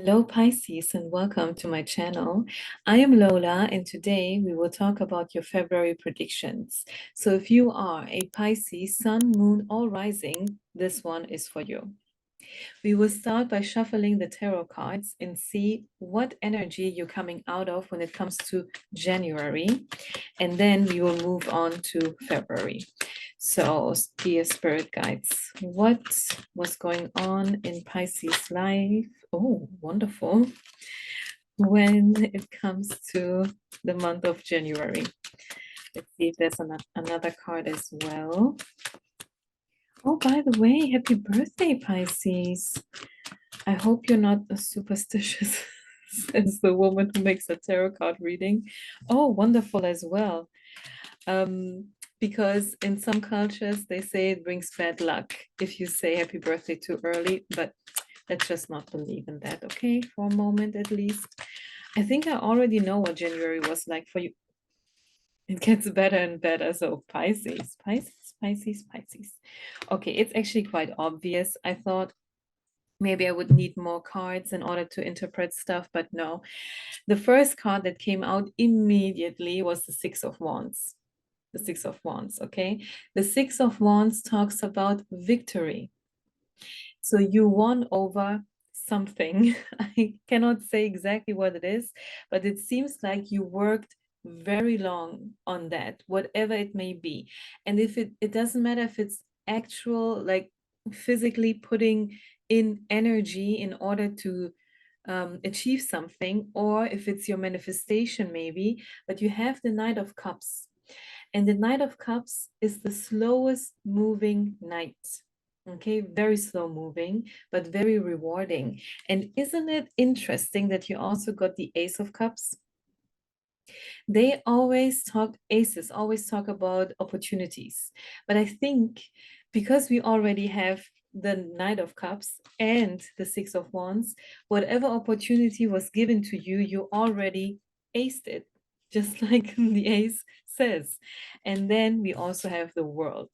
Hello Pisces and welcome to my channel. I am Lola and today we will talk about your February predictions. So if you are a Pisces, Sun, Moon or Rising, this one is for you. We will start by shuffling the tarot cards and see what energy you're coming out of when it comes to January, and then we will move on to February. So, dear spirit guides, what was going on in Pisces life? Oh, wonderful. When it comes to the month of January. Let's see if there's another card as well. Oh, by the way, happy birthday, Pisces. I hope you're not as superstitious as the woman who makes a tarot card reading. Oh, wonderful as well. Because in some cultures, they say it brings bad luck if you say happy birthday too early, but let's just not believe in that, okay? For a moment at least. I think I already know what January was like for you. It gets better and better. So Pisces, Pisces, Pisces, Pisces. Okay, it's actually quite obvious. I thought maybe I would need more cards in order to interpret stuff, but no. The first card that came out immediately was the Six of Wands. The Six of Wands, okay? The Six of Wands talks about victory. So you won over something. I cannot say exactly what it is, but it seems like you worked very long on that, whatever it may be. And if it doesn't matter if it's actual, like physically putting in energy in order to achieve something, or if it's your manifestation, maybe, but you have the Knight of Cups. And the Knight of Cups is the slowest moving knight. Okay, very slow moving, but very rewarding. And isn't it interesting that you also got the Ace of Cups? They always talk, aces always talk about opportunities. But I think because we already have the Knight of Cups and the Six of Wands, whatever opportunity was given to you, you already aced it, just like the ace says. And then we also have the World.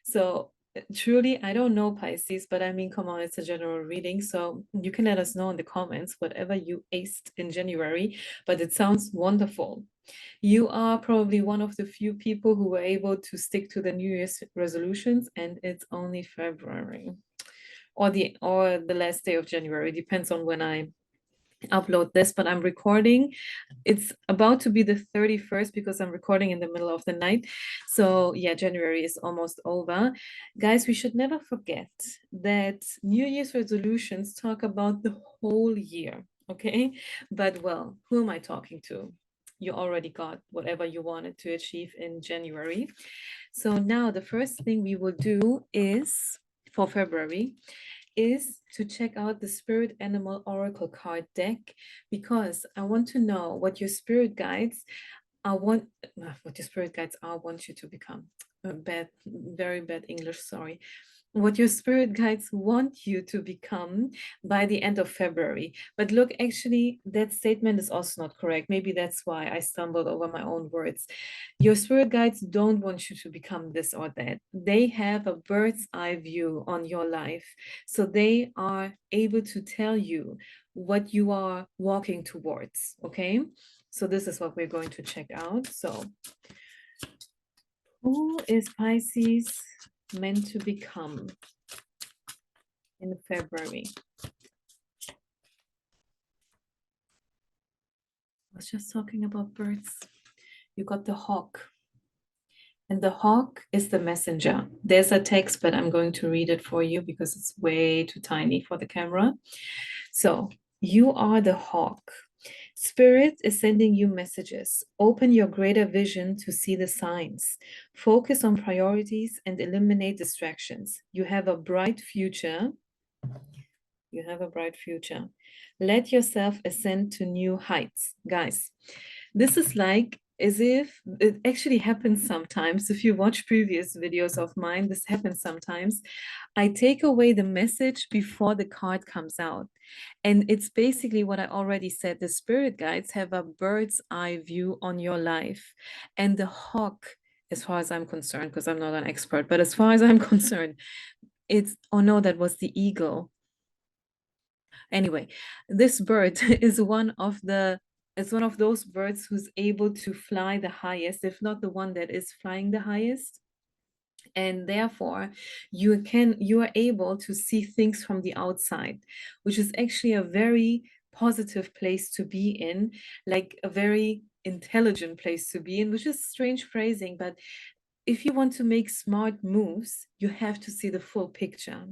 So truly, I don't know Pisces, but I mean, come on, it's a general reading. So you can let us know in the comments whatever you aced in January, but it sounds wonderful. You are probably one of the few people who were able to stick to the New Year's resolutions, and it's only February or the last day of January. Depends on when I upload this, but I'm recording. It's about to be the 31st because I'm recording in the middle of the night. So yeah, January is almost over. Guys, we should never forget that New Year's resolutions talk about the whole year, okay? But well, who am I talking to? You already got whatever you wanted to achieve in January. So now the first thing we will do is for February is to check out the Spirit Animal Oracle card deck, because I want to know what your spirit guides want you to become. Very bad English, sorry. What your spirit guides want you to become by the end of February. But look, actually, that statement is also not correct. Maybe that's why I stumbled over my own words. Your spirit guides don't want you to become this or that. They have a bird's eye view on your life. So they are able to tell you what you are walking towards. Okay. So this is what we're going to check out. So who is Pisces meant to become in February? I was just talking about birds. You got the hawk. And the hawk is the messenger. There's a text, but I'm going to read it for you because it's way too tiny for the camera. So you are the hawk. Spirit is sending you messages. Open your greater vision to see the signs. Focus on priorities and eliminate distractions. You have a bright future. You have a bright future. Let yourself ascend to new heights. Guys, this is like as if it actually happens sometimes. If you watch previous videos of mine, this happens sometimes. I take away the message before the card comes out. And it's basically what I already said. The spirit guides have a bird's eye view on your life. And the hawk, as far as I'm concerned, because I'm not an expert, but as far as I'm concerned, it's, oh no, that was the eagle. Anyway, this bird is one of those birds who's able to fly the highest, if not the one that is flying the highest. And therefore you are able to see things from the outside, which is actually a very positive place to be in, like a very intelligent place to be in, which is strange phrasing, but if you want to make smart moves, you have to see the full picture.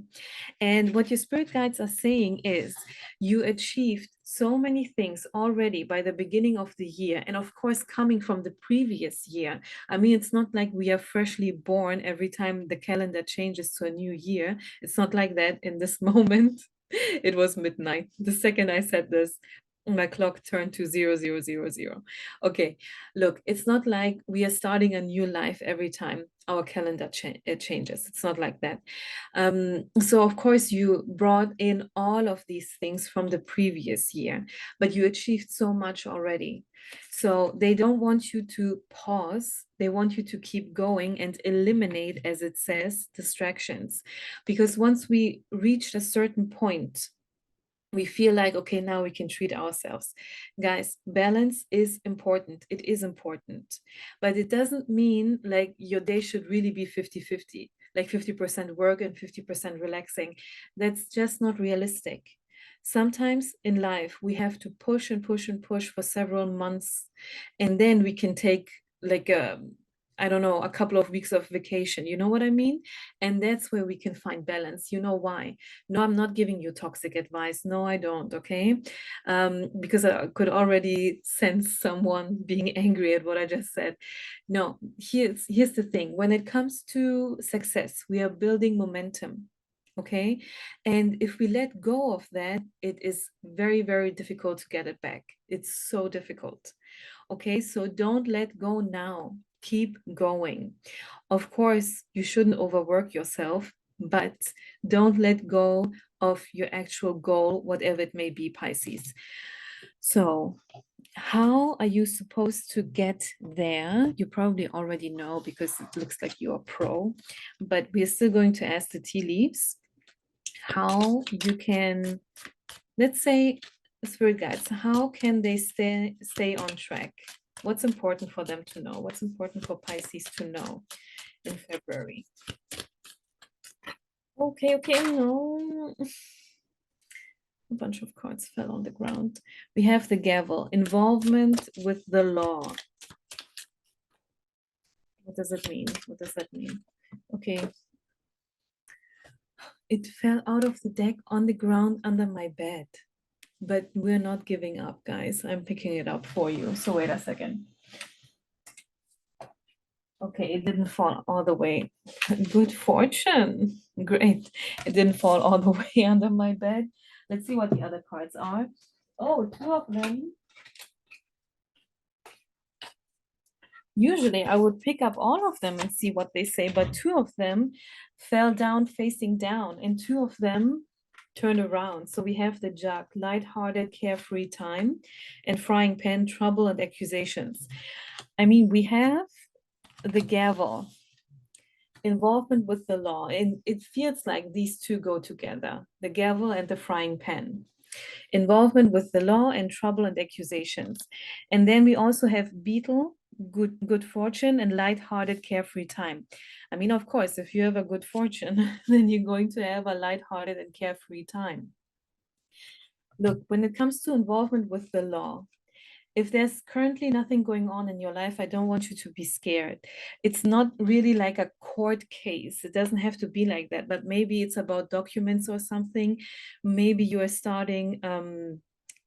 And what your spirit guides are saying is you achieved so many things already by the beginning of the year. And of course, coming from the previous year. I mean, it's not like we are freshly born every time the calendar changes to a new year. It's not like that in this moment. It was midnight. The second I said this, my clock turned to 0000. Okay, look, it's not like we are starting a new life every time our calendar changes. It's not like that. So of course you brought in all of these things from the previous year, but you achieved so much already. So they don't want you to pause. They want you to keep going and eliminate, as it says, distractions. Because once we reach a certain point, we feel like, okay, now we can treat ourselves. Guys, balance is important. It is important. But it doesn't mean like your day should really be 50-50, like 50% work and 50% relaxing. That's just not realistic. Sometimes in life, we have to push and push and push for several months, and then we can take like I don't know, a couple of weeks of vacation. You know what I mean? And that's where we can find balance. You know why? No, I'm not giving you toxic advice. No, I don't. Okay. Because I could already sense someone being angry at what I just said. No, here's the thing. When it comes to success, we are building momentum. Okay. And if we let go of that, it is very, very difficult to get it back. It's so difficult. Okay. So don't let go now. Keep going. Of course, you shouldn't overwork yourself, but don't let go of your actual goal, whatever it may be, Pisces. So, how are you supposed to get there? You probably already know because it looks like you're a pro, but we're still going to ask the tea leaves how you can, let's say, spirit guides, how can they stay on track? What's important for them to know? What's important for Pisces to know in February? Okay, no. A bunch of cards fell on the ground. We have the gavel, involvement with the law. What does it mean? What does that mean? Okay. It fell out of the deck on the ground under my bed. But we're not giving up, guys. I'm picking it up for you. So wait a second. Okay, it didn't fall all the way. Good fortune. Great. It didn't fall all the way under my bed. Let's see what the other cards are. Oh, two of them. Usually I would pick up all of them and see what they say, but two of them fell down facing down and two of them turned around. So we have the Jug, lighthearted, carefree time, and frying pan, trouble and accusations. I mean, we have the gavel, involvement with the law, and it feels like these two go together, the gavel and the frying pan. Involvement with the law and trouble and accusations. And then we also have beetle, good fortune, and light-hearted, carefree time. I mean, of course, if you have a good fortune, then you're going to have a light-hearted and carefree time. Look, when it comes to involvement with the law, if there's currently nothing going on in your life, I don't want you to be scared. It's not really like a court case. It doesn't have to be like that, but maybe it's about documents or something. Maybe you're starting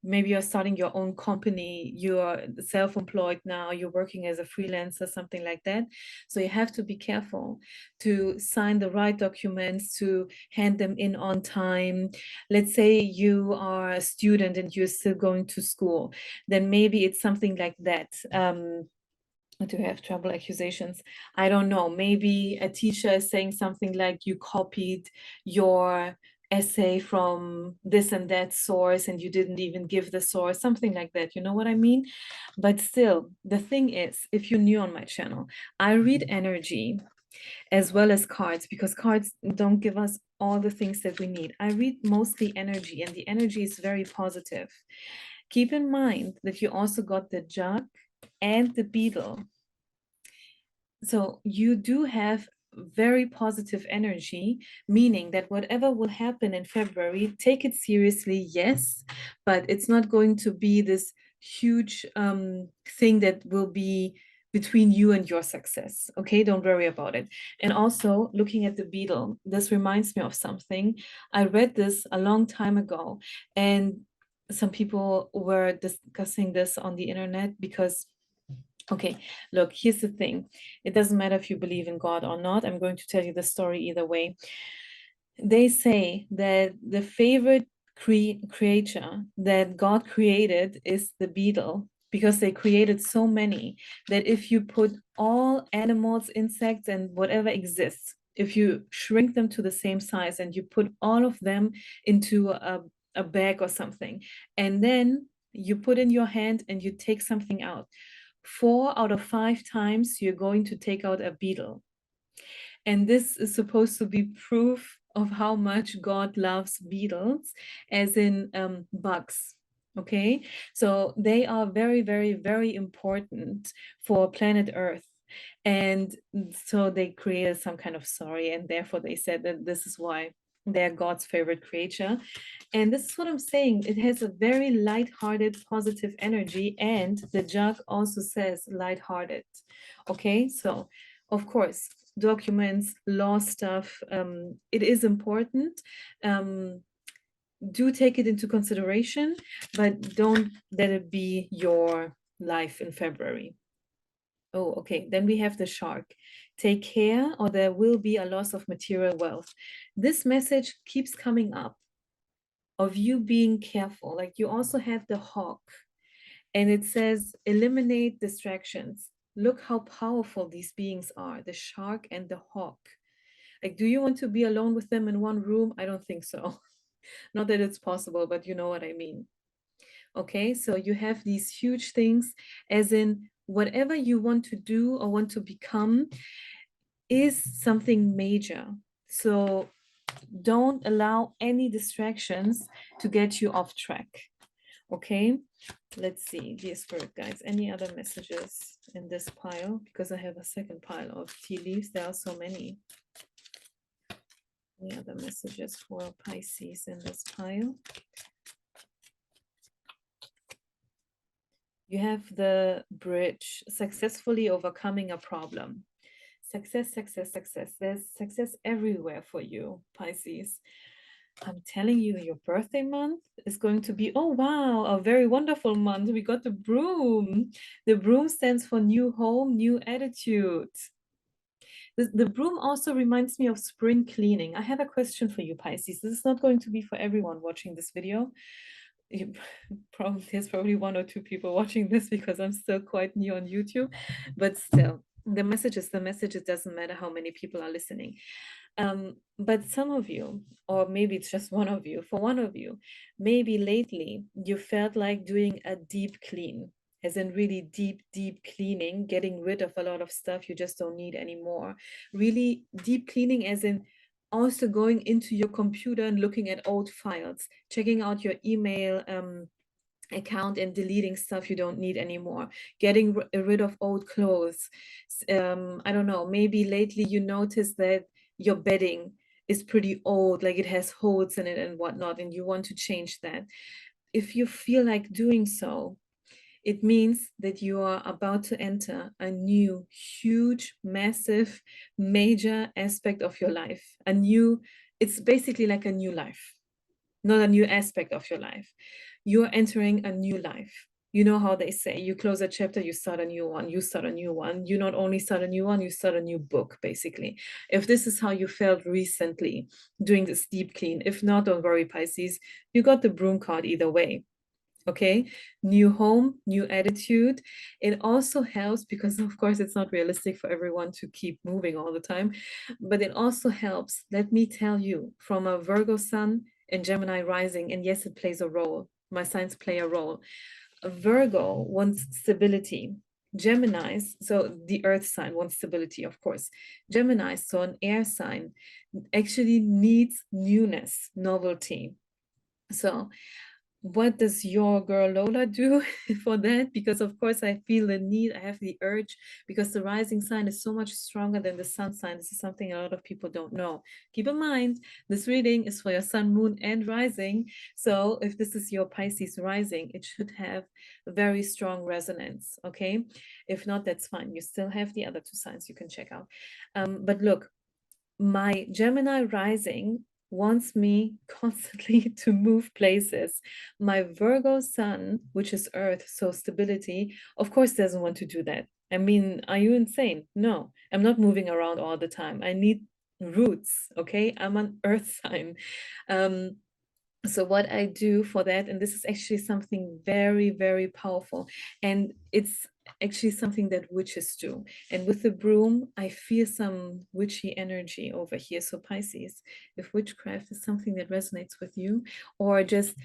your own company, you're self-employed now, you're working as a freelancer, something like that. So you have to be careful to sign the right documents, to hand them in on time. Let's say you are a student and you're still going to school, then maybe it's something like that. To have trouble accusations, I don't know, maybe a teacher is saying something like you copied your essay from this and that source and you didn't even give the source, something like that, you know what I mean? But still, the thing is, if you're new on my channel, I read energy. as well as cards, because cards don't give us all the things that we need. I read mostly energy, and the energy is very positive. Keep in mind that you also got the jug and the beetle. So you do have very positive energy, meaning that whatever will happen in February, take it seriously, yes, but it's not going to be this huge thing that will be between you and your success. Okay, don't worry about it. And also, looking at the beetle, this reminds me of something. I read this a long time ago, and some people were discussing this on the internet because, okay, look, here's the thing. It doesn't matter if you believe in God or not. I'm going to tell you the story either way. They say that the favorite creature that God created is the beetle, because they created so many that if you put all animals, insects, and whatever exists, if you shrink them to the same size and you put all of them into a bag or something, and then you put in your hand and you take something out, 4 out of 5 times you're going to take out a beetle. And this is supposed to be proof of how much God loves beetles, as in bugs. Okay, so they are very, very, very important for planet Earth. And so they created some kind of story, and therefore they said that this is why they're God's favorite creature. And this is what I'm saying. It has a very light-hearted, positive energy, and the jug also says light-hearted. Okay, so of course, documents, law stuff, it is important. Do take it into consideration, but don't let it be your life in February. Oh, okay. Then we have the shark. Take care, or there will be a loss of material wealth. This message keeps coming up of you being careful. Like, you also have the hawk, and it says eliminate distractions. Look how powerful these beings are, the shark and the hawk. Like, do you want to be alone with them in one room? I don't think so. Not that it's possible, but you know what I mean. Okay, so you have these huge things, as in whatever you want to do or want to become is something major. So don't allow any distractions to get you off track. Okay, let's see, dear spirit guides, any other messages in this pile? Because I have a second pile of tea leaves. There are so many. Any other messages for Pisces in this pile? You have the bridge, successfully overcoming a problem. Success, success, success. There's success everywhere for you, Pisces. I'm telling you, your birthday month is going to be, oh wow, a very wonderful month. We got the broom. The broom stands for new home, new attitude. The broom also reminds me of spring cleaning. I have a question for you, Pisces. This is not going to be for everyone watching this video. There's probably 1 or 2 people watching this because I'm still quite new on YouTube, but still, the message is the message. It doesn't matter how many people are listening. But some of you, or maybe it's just one of you, for one of you, maybe lately you felt like doing a deep clean, as in really deep, deep cleaning, getting rid of a lot of stuff you just don't need anymore. Really deep cleaning, as in also going into your computer and looking at old files, checking out your email account and deleting stuff you don't need anymore, getting rid of old clothes. I don't know, maybe lately you noticed that your bedding is pretty old, like it has holes in it and whatnot, and you want to change that. If you feel like doing so, it means that you are about to enter a new, huge, massive, major aspect of your life. It's basically like a new life, not a new aspect of your life. You're entering a new life. You know how they say, you close a chapter, you start a new one, you start a new one. You not only start a new one, you start a new book, basically. If this is how you felt recently doing this deep clean, if not, don't worry, Pisces, you got the broom card either way. Okay, new home, new attitude. It also helps because, of course, it's not realistic for everyone to keep moving all the time, but it also helps, let me tell you, from a Virgo sun and Gemini rising, and yes, it plays a role. My signs play a role. A Virgo wants stability. Geminis, so the earth sign wants stability, of course. Gemini, so an air sign, actually needs newness, novelty. So what does your girl Lola do for that? Because of course I feel the need, I have the urge, because the rising sign is so much stronger than the sun sign. This is something a lot of people don't know. Keep in mind, this reading is for your sun, moon, and rising. So if this is your Pisces rising, it should have a very strong resonance, okay? If not, that's fine. You still have the other two signs you can check out. But look, my Gemini rising wants me constantly to move places. My Virgo sun, which is earth, so stability, of course doesn't want to do that. I mean, are you insane? No, I'm not moving around all the time. I need roots, okay? I'm an earth sign. So what I do for that, and this is actually something very, very powerful, and it's actually something that witches do. And with the broom, I feel some witchy energy over here. So Pisces, if witchcraft is something that resonates with you, or just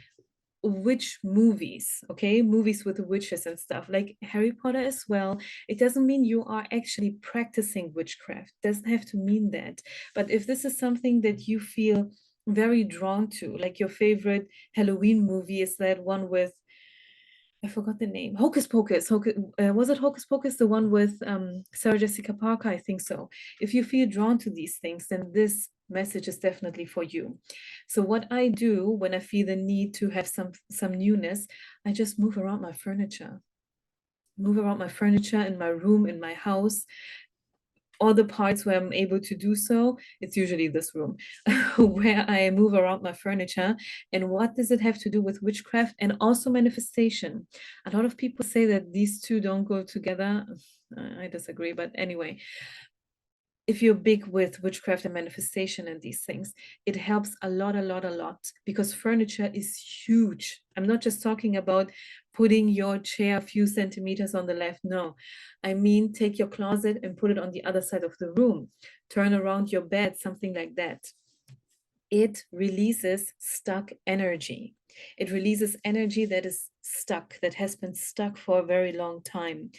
witch movies, okay, movies with witches and stuff like Harry Potter as well, it doesn't mean you are actually practicing witchcraft, doesn't have to mean that. But if this is something that you feel very drawn to, like your favorite Halloween movie is that one with, I forgot the name. Hocus Pocus. Was it Hocus Pocus, the one with Sarah Jessica Parker? I think so. If you feel drawn to these things, then this message is definitely for you. So what I do when I feel the need to have some newness, I just move around my furniture. Move around my furniture in my room, in my house, all the parts where I'm able to do so. It's usually this room where I move around my furniture. And what does it have to do with witchcraft and also manifestation? A lot of people say that these two don't go together. I disagree, but anyway, if you're big with witchcraft and manifestation and these things, it helps a lot, because furniture is huge. I'm not just talking about putting your chair a few centimeters on the left. No, I mean, take your closet and put it on the other side of the room. Turn around your bed, something like that. It releases stuck energy. It releases energy that is stuck, that has been stuck for a very long time.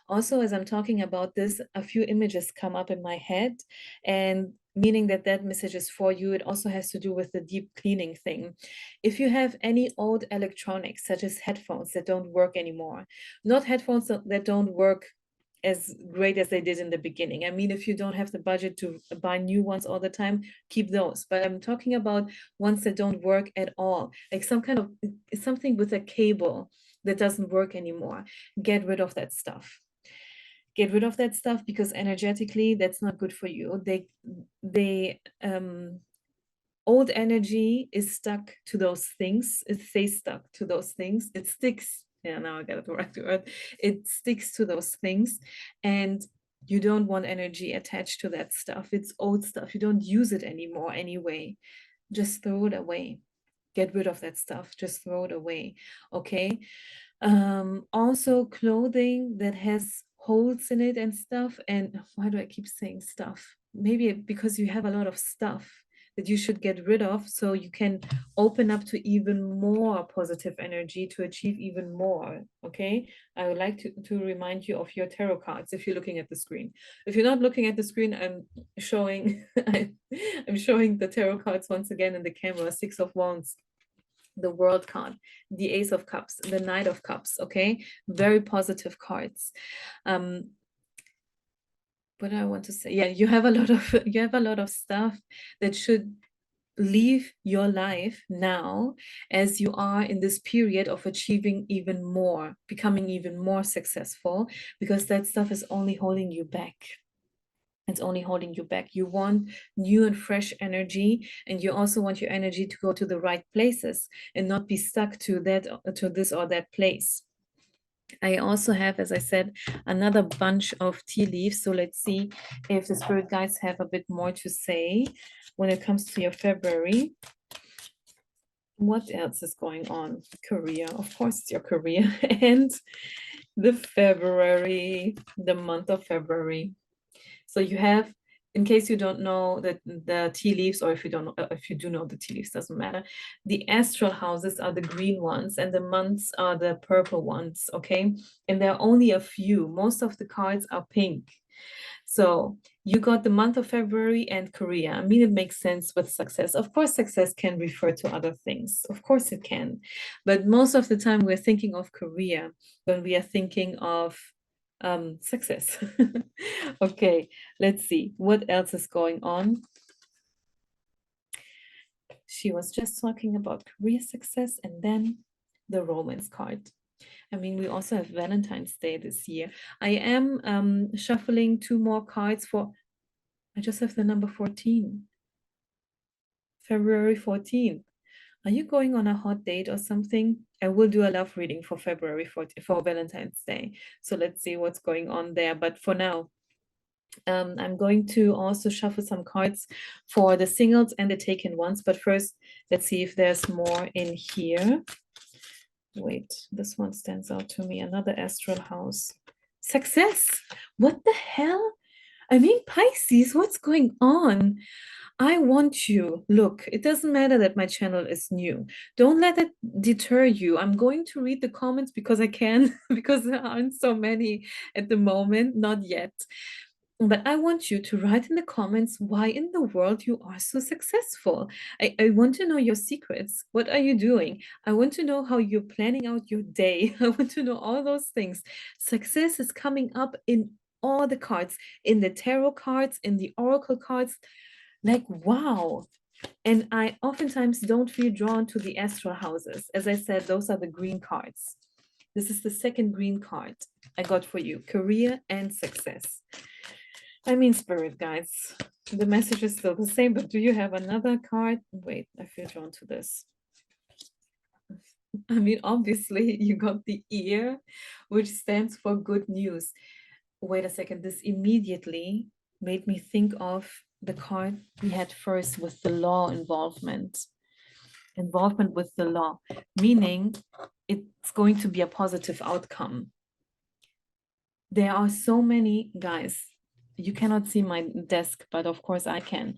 Also, as I'm talking about this, a few images come up in my head, and meaning that that message is for you. It also has to do with the deep cleaning thing. If you have any old electronics, such as headphones that don't work anymore, not headphones that don't work as great as they did in the beginning. I mean, if you don't have the budget to buy new ones all the time, keep those. But I'm talking about ones that don't work at all, like some kind of something with a cable that doesn't work anymore. Get rid of that stuff. Get rid of that stuff, because energetically that's not good for you. They old energy is stuck to those things. It stays stuck to those things. It sticks. Yeah, now I got it the right word. It sticks to those things, and you don't want energy attached to that stuff. It's old stuff. You don't use it anymore anyway. Just throw it away. Get rid of that stuff. Just throw it away. Okay. Also clothing that has holes in it and stuff. And why do I keep saying stuff? Maybe because you have a lot of stuff that you should get rid of, so you can open up to even more positive energy to achieve even more. Okay, I would like to remind you of your tarot cards if you're looking at the screen. If you're not looking at the screen, I'm showing I'm showing the tarot cards once again in the camera. Six of Wands, the World card, the Ace of Cups, the Knight of Cups. Okay, very positive cards. What do I want to say? Yeah, you have a lot of stuff that should leave your life now, as you are in this period of achieving even more, becoming even more successful, because that stuff is only holding you back. It's only holding you back. You want new and fresh energy, and you also want your energy to go to the right places and not be stuck to that, to this or that place. I also have, as I said, another bunch of tea leaves. So let's see if the spirit guides have a bit more to say when it comes to your February. What else is going on? Career, of course, it's your career. And the month of February. So you have in case you don't know the tea leaves, or if you don't know, if you do know the tea leaves, doesn't matter. The astral houses are the green ones and the months are the purple ones, okay? And there are only a few. Most of the cards are pink. So you got the month of February and Korea. I mean, it makes sense with success. Of course, success can refer to other things. Of course it can. But most of the time we're thinking of Korea when we are thinking of success. Okay, let's see what else is going on. She was just talking about career success and then the romance card. I mean, we also have Valentine's Day this year. I am shuffling 2 more cards for, I just have the number 14. February 14th. Are you going on a hot date or something? I will do a love reading for February 14th, for Valentine's Day. So let's see what's going on there. But for now, I'm going to also shuffle some cards for the singles and the taken ones. But first, let's see if there's more in here. Wait, this one stands out to me. Another astral house. Success. What the hell? I mean, Pisces, what's going on? I want you. Look, it doesn't matter that my channel is new. Don't let it deter you. I'm going to read the comments because I can, because there aren't so many at the moment, not yet. But I want you to write in the comments why in the world you are so successful. I want to know your secrets. What are you doing? I want to know how you're planning out your day. I want to know all those things. Success is coming up in all the cards, in the tarot cards, in the oracle cards. Like, wow. And I oftentimes don't feel drawn to the astral houses. As I said, those are the green cards. This is the second green card I got for you, career and success. I mean, spirit guides, the message is still the same, but do you have another card? Wait, I feel drawn to this. I mean, obviously you got the ear, which stands for good news. Wait a second, this immediately made me think of the card we had first with the law involvement. Involvement with the law, meaning it's going to be a positive outcome. There are so many, guys, you cannot see my desk, but of course I can.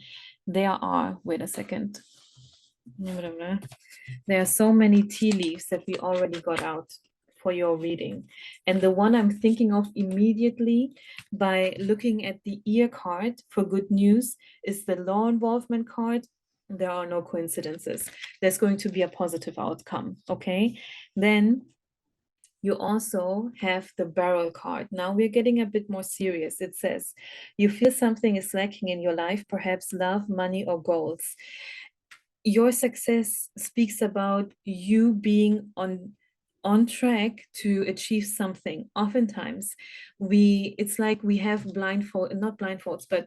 There are, wait a second. There are so many tea leaves that we already got out for your reading. And the one I'm thinking of immediately by looking at the ear card for good news is the law involvement card. There are no coincidences. There's going to be a positive outcome, okay? Then you also have the barrel card. Now we're getting a bit more serious. It says, you feel something is lacking in your life, perhaps love, money, or goals. Your success speaks about you being on track to achieve something. Oftentimes, it's like we have not blindfolds, but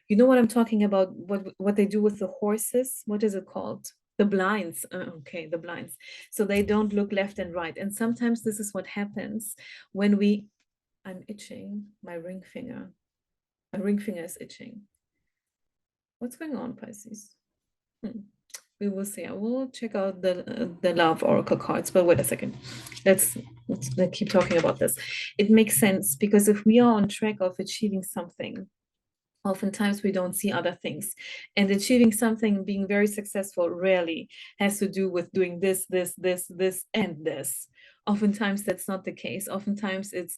you know what I'm talking about, what they do with the horses? What is it called? The blinds. Okay, the blinds. So they don't look left and right. And sometimes this is what happens when I'm itching my ring finger. My ring finger is itching. What's going on, Pisces? We will see. I will check out the love oracle cards, but wait a second. Let's keep talking about this. It makes sense because if we are on track of achieving something, oftentimes we don't see other things, and achieving something, being very successful, rarely has to do with doing this, and this. Oftentimes that's not the case. Oftentimes it's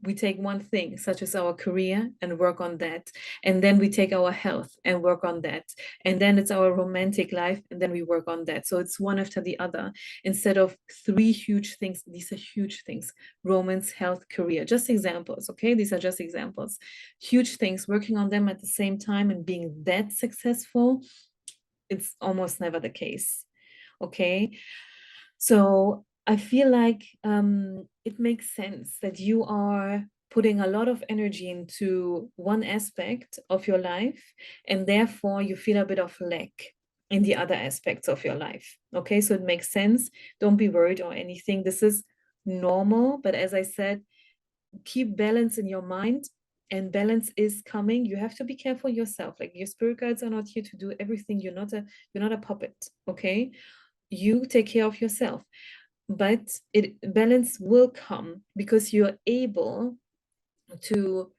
we take one thing, such as our career, and work on that, and then we take our health and work on that, and then it's our romantic life, and then we work on that. So it's one after the other, instead of 3 huge things. These are huge things: romance, health, career. Just examples, okay? These are just examples. Huge things, working on them at the same time and being that successful, it's almost never the case, okay? So I feel like it makes sense that you are putting a lot of energy into one aspect of your life, and therefore you feel a bit of lack in the other aspects of your life. Okay, so it makes sense. Don't be worried or anything. This is normal, but as I said, keep balance in your mind, and balance is coming. You have to be careful yourself. Like, your spirit guides are not here to do everything. You're not a puppet, okay? You take care of yourself, but balance will come because you're able to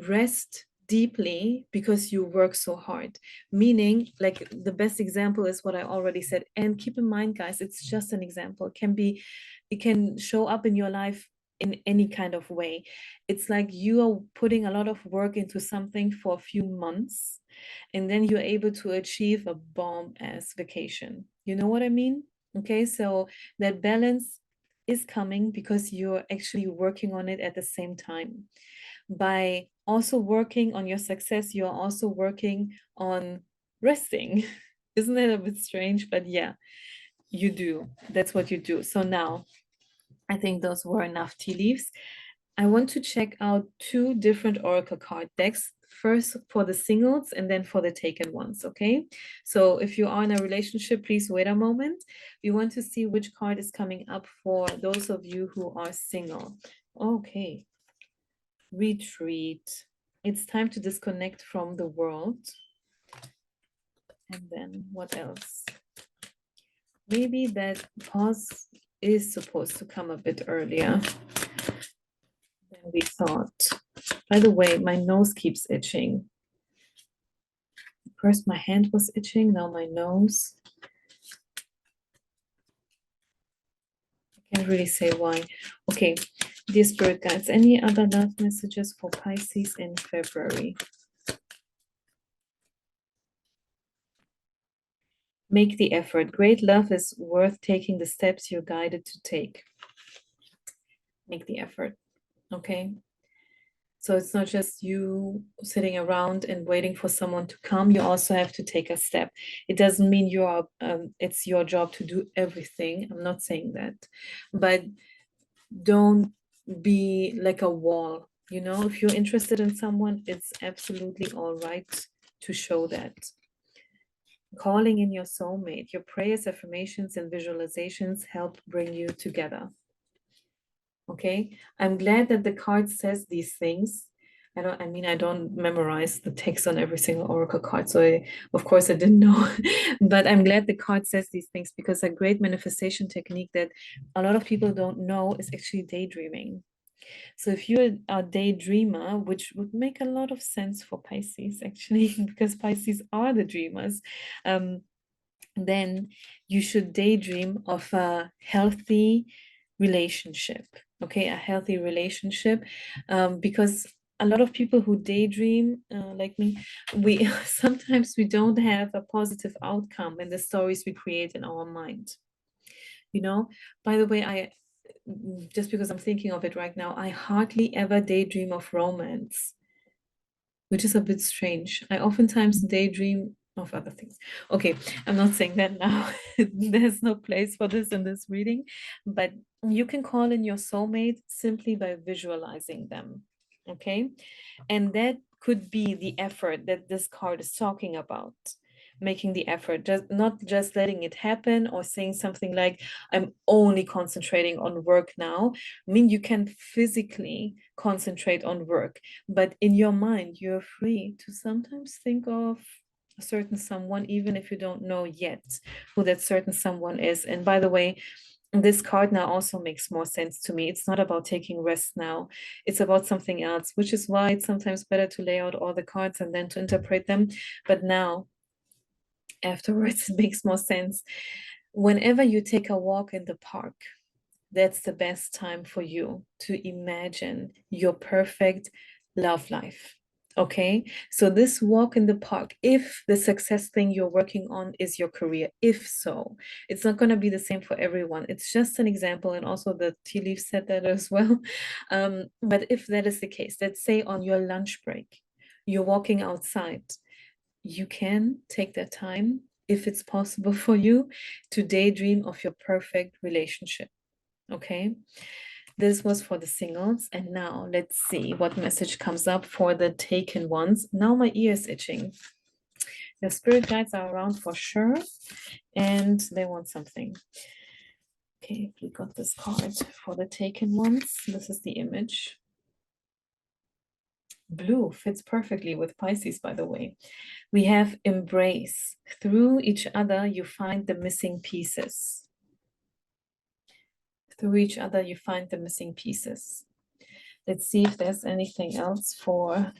rest deeply because you work so hard. Meaning, like the best example is what I already said. And keep in mind, guys, it's just an example. It can show up in your life in any kind of way. It's like you are putting a lot of work into something for a few months, and then you're able to achieve a bomb ass vacation. You know what I mean? Okay, so that balance is coming because you're actually working on it at the same time. By also working on your success, you're also working on resting. Isn't that a bit strange? But yeah, you do. That's what you do. So now I think those were enough tea leaves. I want to check out two different oracle card decks. First for the singles and then for the taken ones, okay? So if you are in a relationship, please wait a moment. We want to see which card is coming up for those of you who are single. Okay. Retreat. It's time to disconnect from the world. And then what else? Maybe that pause is supposed to come a bit earlier than we thought. By the way, my nose keeps itching. First my hand was itching, now my nose. I can't really say why. Okay, dear spirit guides, any other love messages for Pisces in February? Make the effort. Great love is worth taking the steps you're guided to take. Make the effort, okay? So it's not just you sitting around and waiting for someone to come. You also have to take a step. It doesn't mean you are. It's your job to do everything. I'm not saying that, but don't be like a wall. You know, if you're interested in someone, it's absolutely all right to show that. Calling in your soulmate. Your prayers, affirmations, and visualizations help bring you together. Okay, I'm glad that the card says these things. I don't memorize the text on every single oracle card, so of course I didn't know. But I'm glad the card says these things because a great manifestation technique that a lot of people don't know is actually daydreaming. So if you're a daydreamer, which would make a lot of sense for Pisces actually, because Pisces are the dreamers, then you should daydream of a healthy relationship. Okay, a healthy relationship, because a lot of people who daydream, like me, we sometimes we don't have a positive outcome in the stories we create in our mind. You know, by the way, I just because I'm thinking of it right now, I hardly ever daydream of romance, which is a bit strange. I oftentimes daydream of other things. Okay, I'm not saying that now. There's no place for this in this reading, but you can call in your soulmate simply by visualizing them. Okay, and that could be the effort that this card is talking about. Making the effort, just not just letting it happen or saying something like, I'm only concentrating on work now. I mean, you can physically concentrate on work, but in your mind, you're free to sometimes think of a certain someone, even if you don't know yet who that certain someone is. And by the way, this card now also makes more sense to me. It's not about taking rest now. It's about something else, which is why it's sometimes better to lay out all the cards and then to interpret them. But now, afterwards, it makes more sense. Whenever you take a walk in the park, that's the best time for you to imagine your perfect love life. Okay, so this walk in the park, if the success thing you're working on is your career, if so, it's not going to be the same for everyone. It's just an example, and also the tea leaf said that as well. But if that is the case, let's say on your lunch break, you're walking outside, you can take that time, if it's possible for you, to daydream of your perfect relationship. Okay, this was for the singles, and now let's see what message comes up for the taken ones. Now my ear is itching. The spirit guides are around for sure, and they want something. Okay, we got this card for the taken ones. This is the image. Blue fits perfectly with Pisces, by the way. We have embrace. Through each other, you find the missing pieces. Through each other, you find the missing pieces. Let's see if there's anything else for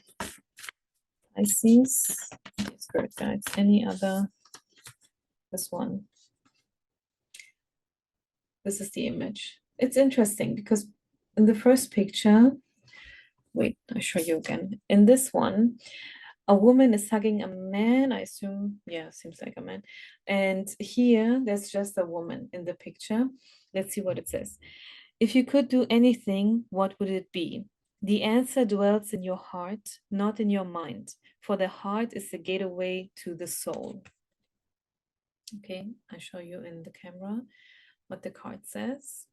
Pisces, spirit guides, any other, this one. This is the image. It's interesting because in the first picture, wait, I'll show you again. In this one, a woman is hugging a man, I assume, yeah, seems like a man. And here, there's just a woman in the picture. Let's see what it says. If you could do anything, what would it be? The answer dwells in your heart, not in your mind, for the heart is the gateway to the soul. Okay, I show you in the camera what the card says.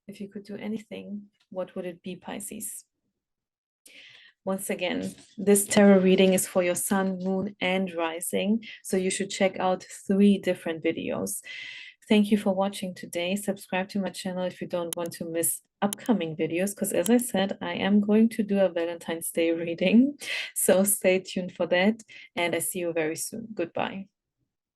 If you could do anything, what would it be, Pisces? Once again, this tarot reading is for your sun, moon, and rising, so you should check out 3 different videos. Thank you for watching today. Subscribe to my channel if you don't want to miss upcoming videos, because as I said, I am going to do a Valentine's Day reading, so stay tuned for that, and I see you very soon. Goodbye.